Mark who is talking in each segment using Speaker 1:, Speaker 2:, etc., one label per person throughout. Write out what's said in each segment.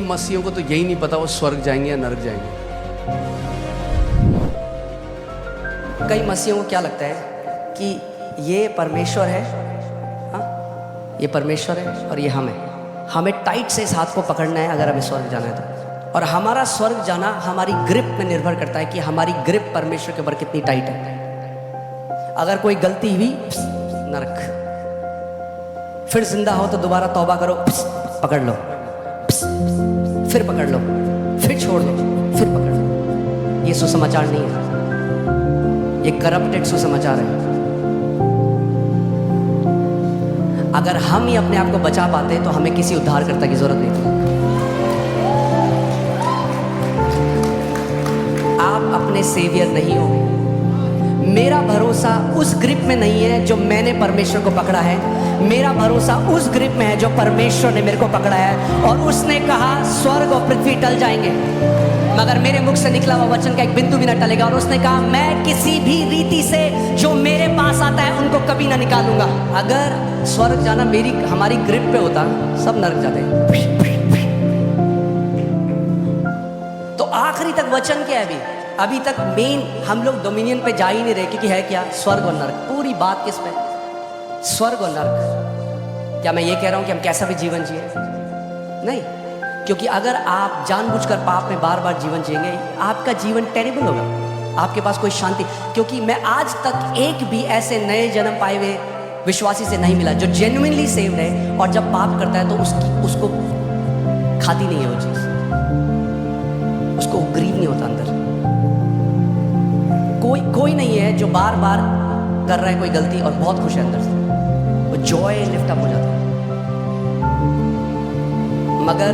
Speaker 1: मसीहों को तो यही नहीं पता वो स्वर्ग जाएंगे या नरक जाएंगे।
Speaker 2: कई मसीहों को क्या लगता है कि ये परमेश्वर है, हाँ ये परमेश्वर है और ये हम है, हमें टाइट से इस हाथ को पकड़ना है अगर हमें स्वर्ग जाना है तो। और हमारा स्वर्ग जाना हमारी ग्रिप में निर्भर करता है कि हमारी ग्रिप परमेश्वर के ऊपर कितनी टाइट है। अगर कोई गलती हुई नरक, फिर जिंदा हो तो दोबारा तौबा करो, पकड़ लो, फिर पकड़ लो, फिर छोड़ दो, फिर पकड़ लो। ये सुसमाचार नहीं है, ये करप्टेड सुसमाचार है। अगर हम ही अपने आप को बचा पाते तो हमें किसी उद्धारकर्ता की जरूरत नहीं थी। आप अपने सेवियर नहीं हो। मेरा भरोसा उस ग्रिप में नहीं है जो मैंने परमेश्वर को पकड़ा है, मेरा भरोसा उस ग्रिप में है जो परमेश्वर ने मेरे को पकड़ा है। और उसने कहा स्वर्ग और पृथ्वी टल जाएंगे मगर मेरे मुख से निकला हुआ वचन का एक बिंदु भी न टलेगा। और उसने कहा मैं किसी भी रीति से जो मेरे पास आता है उनको कभी ना निकालूंगा। अगर स्वर्ग जाना हमारी ग्रिप पे होता सब नरक जाते। तो आखिरी तक वचन क्या है? अभी तक मेन हम लोग डोमिनियन पे जा ही नहीं रहे, क्योंकि है क्या? स्वर्ग और नरक। पूरी बात किस पे? स्वर्ग और नरक। क्या मैं ये कह रहा हूं कि हम कैसा भी जीवन जिए? नहीं, क्योंकि अगर आप जानबूझकर पाप में बार बार जीवन जिएंगे आपका जीवन टेरिबल होगा, आपके पास कोई शांति। क्योंकि मैं आज तक एक भी ऐसे नए जन्म पाए हुए विश्वासी से नहीं मिला जो जेन्युइनली सेव्ड है और जब पाप करता है तो उसको खाती नहीं है वो चीज, उसको ग्रीव नहीं होता अंदर। कोई नहीं है जो बार बार कर रहा है कोई गलती और बहुत खुश है अंदर से, वो जॉय लिफ्ट अप हो जाता है। मगर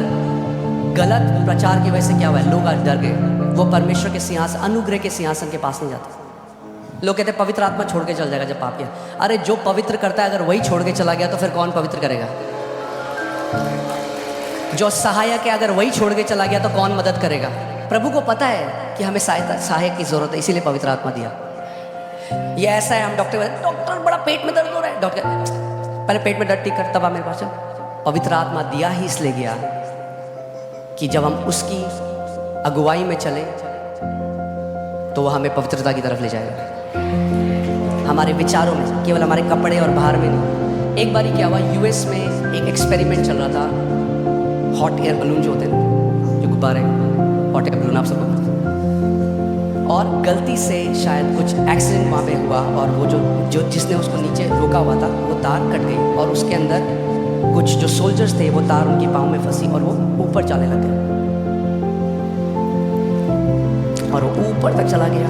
Speaker 2: गलत प्रचार की वजह से क्या हुआ है? लोग आज डर गए, वो परमेश्वर के सिंहासन, अनुग्रह के सिंहासन के पास नहीं जाते। लोग कहते हैं पवित्र आत्मा छोड़ के चल जाएगा जब पाप किया। अरे जो पवित्र करता है अगर वही छोड़ के चला गया तो फिर कौन पवित्र करेगा? जो सहायक है अगर वही छोड़ के चला गया तो कौन मदद करेगा? प्रभु को पता है कि हमें सहायक की जरूरत है, इसीलिए पवित्र आत्मा दिया। ये ऐसा है, हम डॉक्टर बड़ा पेट में दर्द हो रहा है, डॉक्टर पहले पेट में दर्द ठीक कर तब मेरे पास चल। पवित्र आत्मा दिया ही इसलिए गया कि जब हम उसकी अगुवाई में चले तो वह हमें पवित्रता की तरफ ले जाएगा। हमारे विचारों में, केवल हमारे कपड़े और बाहर में नहीं। एक बारी क्या हुआ, यूएस में एक एक्सपेरिमेंट चल रहा था। हॉट एयर बलून जो होते हैं, जो गुब्बारे, हॉट एयर बलून आप सबको पता है। और गलती से शायद कुछ एक्सीडेंट वहाँ पे हुआ और वो जो जिसने उसको नीचे रोका हुआ था वो तार कट गई और उसके अंदर कुछ जो सोल्जर्स थे वो तार उनके पाँव में फंसी और वो ऊपर जाने लग गए और वो ऊपर तक चला गया।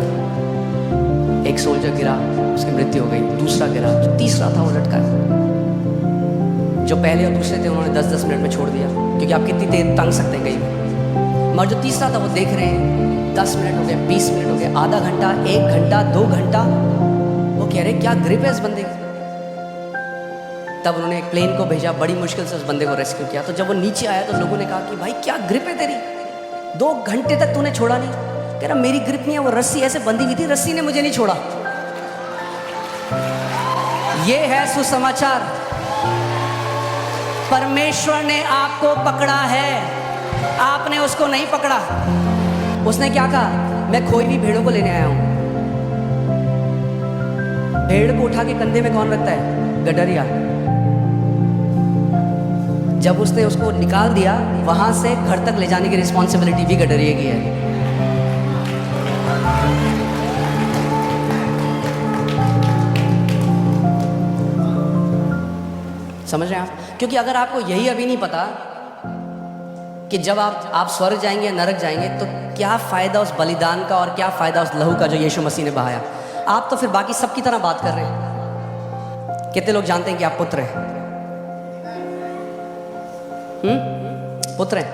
Speaker 2: एक सोल्जर गिरा, उसकी मृत्यु हो गई। दूसरा गिरा, जो तीसरा था वो लटका। जो पहले और दूसरे थे उन्होंने 10-10 मिनट में छोड़ दिया, क्योंकि आप कितनी देर तंग सकते हैं कहीं। मगर जो तीसरा था वो देख रहे हैं 10 मिनट हो गए, 20 मिनट हो गए, आधा घंटा, 1 घंटा, 2 घंटा। वो कह रहे क्या ग्रिप है इस बंदे की। तब उन्होंने एक प्लेन को भेजा, बड़ी मुश्किल से उस बंदे को रेस्क्यू किया। तो जब वो नीचे आया तो लोगों ने कहा कि भाई क्या ग्रिप है तेरी, 2 घंटे तक तूने छोड़ा नहीं। कह रहा मेरी ग्रिप नहीं है, वो रस्सी ऐसे बंधी हुई थी, रस्सी ने मुझे नहीं छोड़ा। ये है सुसमाचार। परमेश्वर ने आपको पकड़ा है, आपने उसको नहीं पकड़ा। उसने क्या कहा? मैं खोई हुई भेड़ों को लेने आया हूं। भेड़ को उठा के कंधे में कौन रखता है? गडरिया। जब उसने उसको निकाल दिया वहां से घर तक ले जाने की रिस्पॉन्सिबिलिटी भी गडरिए की है। समझ रहे हैं आप? क्योंकि अगर आपको यही अभी नहीं पता कि जब आप स्वर्ग जाएंगे या नरक जाएंगे तो क्या फायदा उस बलिदान का और क्या फायदा उस लहू का जो यीशु मसीह ने बहाया। आप तो फिर बाकी सबकी तरह बात कर रहे हैं। कितने लोग जानते हैं कि आप पुत्र हैं? पुत्र हैं।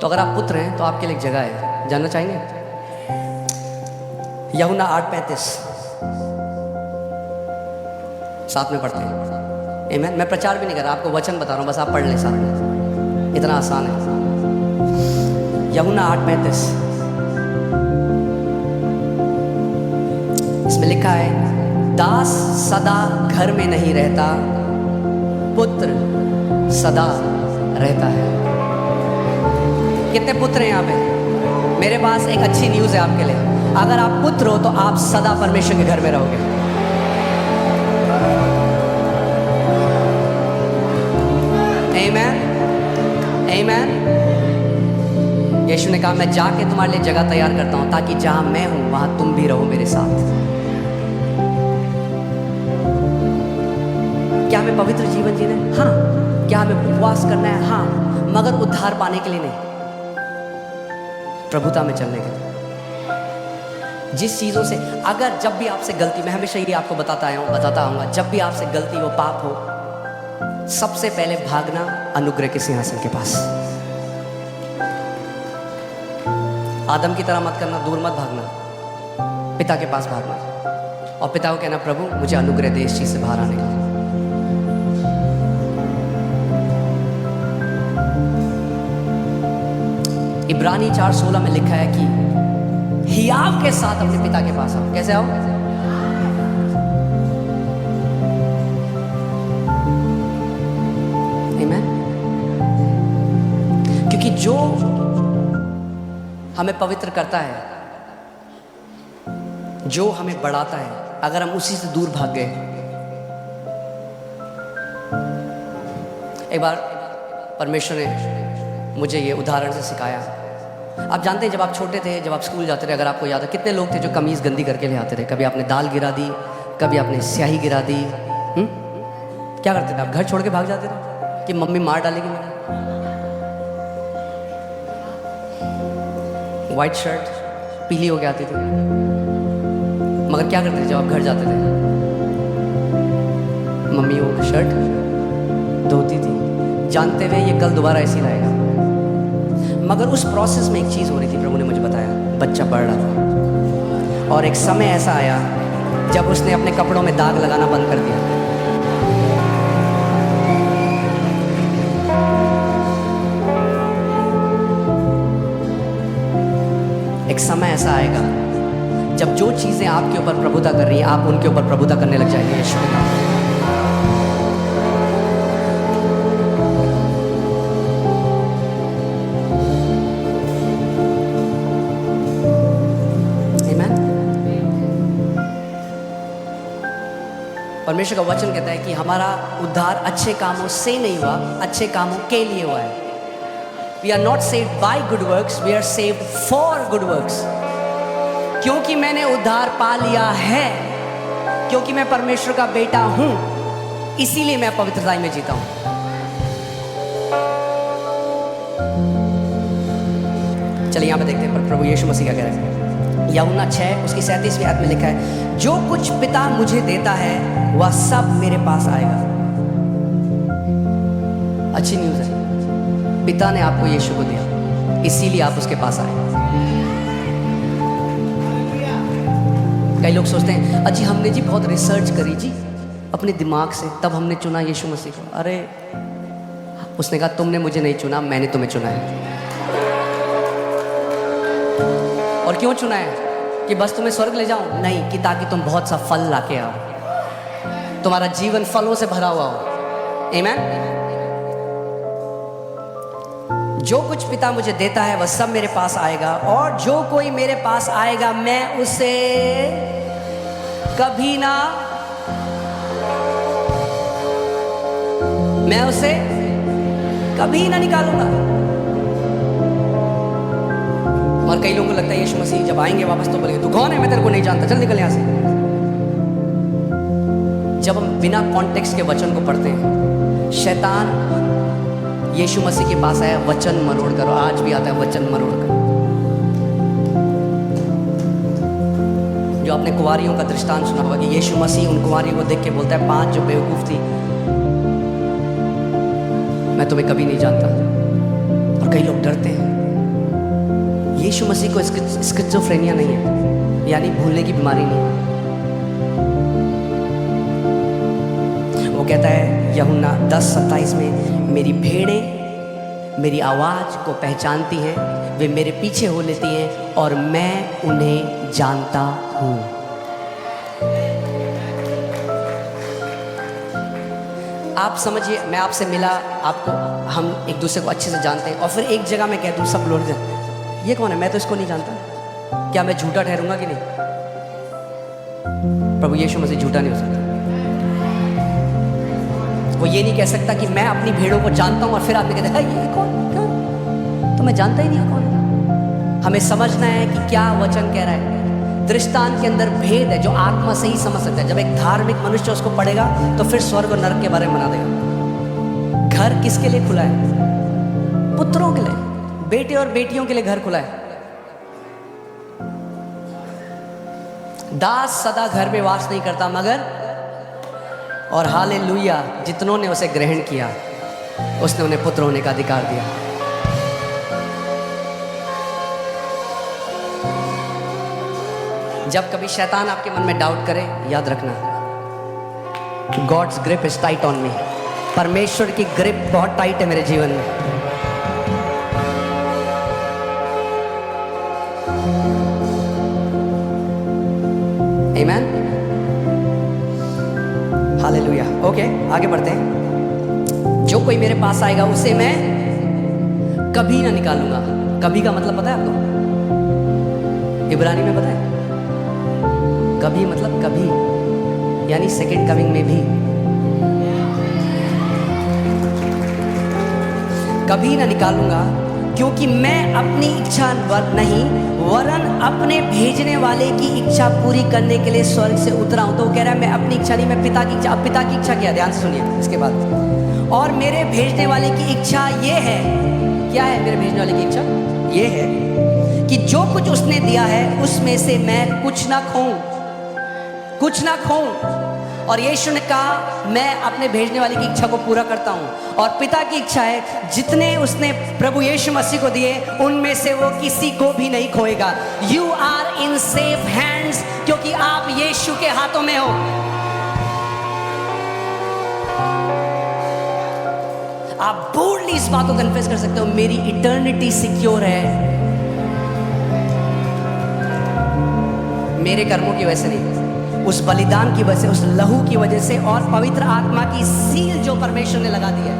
Speaker 2: तो अगर आप पुत्र हैं तो आपके लिए एक जगह है, जानना चाहेंगे? यूहन्ना 8:35 साथ में पढ़ते हैं। आमीन। मैं प्रचार भी नहीं कर रहा, आपको वचन बता रहा हूँ, बस आप पढ़ लें साथ में, इतना आसान है। यूहन्ना 8:35 इसमें लिखा है, दास सदा घर में नहीं रहता, पुत्र सदा रहता है। कितने पुत्र हैं यहाँ पे? मेरे पास एक अच्छी न्यूज़ है आपके लिए। अगर आप पुत्र हो तो आप सदा परमेश्वर के घर में रहोगे। आमीन, आमीन। यीशु ने कहा मैं जाके तुम्हारे लिए जगह तैयार करता हूं ताकि जहां मैं हूं वहां तुम भी रहो मेरे साथ। क्या हमें पवित्र जीवन जीना है? हाँ। क्या हमें उपवास करना है? हाँ, मगर उद्धार पाने के लिए नहीं, प्रभुता में चलने के लिए। जिस चीज़ों से अगर जब भी आपसे गलती, मैं हमेशा ये आपको बताता आऊँगा, जब भी आपसे गलती हो, पाप हो, सबसे पहले भागना अनुग्रह के सिंहासन के पास। आदम की तरह मत करना, दूर मत भागना, पिता के पास भागना और पिता को कहना प्रभु मुझे अनुग्रह दे इस चीज से बाहर आने के लिए। इब्रानी 4:16 में लिखा है कि हियाव के साथ अपने पिता के पास आओ। कैसे आओ? आमीन। क्योंकि जो हमें पवित्र करता है, जो हमें बढ़ाता है, अगर हम उसी से दूर भाग गए। एक बार परमेश्वर ने मुझे ये उदाहरण से सिखाया। आप जानते हैं जब आप छोटे थे, जब आप स्कूल जाते थे, अगर आपको याद है, कितने लोग थे जो कमीज गंदी करके ले आते थे। कभी आपने दाल गिरा दी, कभी आपने स्याही गिरा दी। क्या करते थे आप? घर छोड़ के भाग जाते थे कि मम्मी मार डालेगी मुझे। व्हाइट शर्ट पीली हो के आती थी। मगर क्या करते थे जब आप घर जाते थे? मम्मी वो शर्ट धोती थी, जानते हुए ये कल दोबारा ऐसी रहेगा। मगर उस प्रोसेस में एक चीज़ हो रही थी, प्रभु ने मुझे बताया। बच्चा बढ़ रहा था और एक समय ऐसा आया जब उसने अपने कपड़ों में दाग लगाना बंद कर दिया। एक समय ऐसा आएगा जब जो चीजें आपके ऊपर प्रभुता कर रही हैं, आप उनके ऊपर प्रभुता करने लग जाएंगे। यीशु के नाम में। परमेश्वर का वचन कहता है कि हमारा उद्धार अच्छे कामों से नहीं हुआ, अच्छे कामों के लिए हुआ है। We are not saved by good works, we are saved for good works। क्योंकि मैंने उद्धार पा लिया है, क्योंकि मैं परमेश्वर का बेटा हूं, इसीलिए मैं पवित्रता में जीता हूं। चलिए यहां पे देखते हैं प्रभु यीशु मसीह क्या कह रहे हैं। यूहन्ना 6 उसकी 37वीं आयत में लिखा है, जो कुछ पिता मुझे देता है वह सब मेरे पास आएगा। अच्छी न्यूज़ है, पिता ने आपको यीशु को दिया, इसीलिए आप उसके पास आए। कई लोग सोचते हैं अजी हमने जी बहुत रिसर्च करी जी अपने दिमाग से, तब हमने चुना यीशु मसीह को। अरे उसने कहा तुमने मुझे नहीं चुना, मैंने तुम्हें चुना है। और क्यों चुना है? कि बस तुम्हें स्वर्ग ले जाऊं? नहीं, कि ताकि तुम बहुत सा फल लाके आओ, तुम्हारा जीवन फलों से भरा हुआ हो। आमीन। जो कुछ पिता मुझे देता है वह सब मेरे पास आएगा, और जो कोई मेरे पास आएगा मैं उसे कभी ना निकालूंगा। और कई लोगों को लगता है यीशु मसीह जब आएंगे वापस तो बोलेंगे तू कौन है, मैं तेरे को नहीं जानता, चल निकल यहां से। जब हम बिना कॉन्टेक्स्ट के वचन को पढ़ते हैं, शैतान यीशु मसीह के पास आया वचन मरोड़ कर, आज भी आता है वचन मरोड़ कर। जो आपने कुंवारियों का दृष्टांत सुना होगा कि यीशु मसीह उन कुंवारियों को देख के बोलता है 5 जो बेवकूफ थी, मैं तुम्हें कभी नहीं जानता। और कई लोग डरते हैं। यीशु मसीह को स्किज़ोफ्रेनिया नहीं है, यानी भूलने की बीमारी नहीं है। वो कहता है यूहन्ना 10:27 में, मेरी भेड़ें मेरी आवाज को पहचानती हैं, वे मेरे पीछे हो लेती हैं और मैं उन्हें जानता हूं। आप समझिए, मैं आपसे मिला, आपको हम एक दूसरे को अच्छे से जानते हैं, और फिर एक जगह मैं कह दूँ सब लोग ये कौन है, मैं तो इसको नहीं जानता, क्या मैं झूठा ठहरूंगा कि नहीं? प्रभु यीशु मसीह झूठा नहीं हो सकता। वो ये नहीं कह सकता कि मैं अपनी भेड़ों को जानता हूं और फिर आदमी कहता है ये कौन, कौन? तो मैं जानता ही नहीं हूं कौन। हमें समझना है कि क्या वचन कह रहा है। दृष्टांत के अंदर भेद है जो आत्मा से ही समझ सकता है। जब एक धार्मिक मनुष्य उसको पढ़ेगा तो फिर स्वर्ग और नरक के बारे में बना देगा। घर किसके लिए खुला है? पुत्रों के लिए, बेटे और बेटियों के लिए घर खुला है। दास सदा घर में वास नहीं करता, मगर और हालेलुया जितनों ने उसे ग्रहण किया उसने उन्हें पुत्र होने का अधिकार दिया। जब कभी शैतान आपके मन में डाउट करे, याद रखना God's grip is tight on me. परमेश्वर की ग्रिप बहुत टाइट है मेरे जीवन में। आमेन, हालेलुया। ओके, आगे बढ़ते हैं। जो कोई मेरे पास आएगा उसे मैं कभी ना निकालूंगा। कभी का मतलब पता है आपको? इब्रानी में पता है? कभी मतलब कभी, यानी सेकंड कमिंग में भी। कभी ना निकालूंगा, क्योंकि मैं अपनी इच्छा नहीं वरन अपने भेजने वाले की इच्छा पूरी करने के लिए स्वर्ग से उतरा हूं। तो वो कह रहा है मैं अपनी इच्छा नहीं, मैं पिता की इच्छा। अब पिता की इच्छा क्या? ध्यान से सुनिए इसके बाद। और मेरे भेजने वाले की इच्छा ये है, क्या है मेरे भेजने वाले की इच्छा? ये है कि जो कुछ उसने दिया है उसमें से मैं कुछ ना खोऊं, कुछ ना खोऊं। और यीशु ने कहा मैं अपने भेजने वाले की इच्छा को पूरा करता हूं। और पिता की इच्छा है जितने उसने प्रभु यीशु मसीह को दिए उनमें से वो किसी को भी नहीं खोएगा। You are in safe hands, क्योंकि आप यीशु के हाथों में हो। आप बोल्डली इस बात को कन्फेस कर सकते हो, मेरी इटर्निटी सिक्योर है। मेरे कर्मों की वजह से नहीं, उस बलिदान की वजह से, उस लहू की वजह से, और पवित्र आत्मा की सील जो परमेश्वर ने लगा दी है।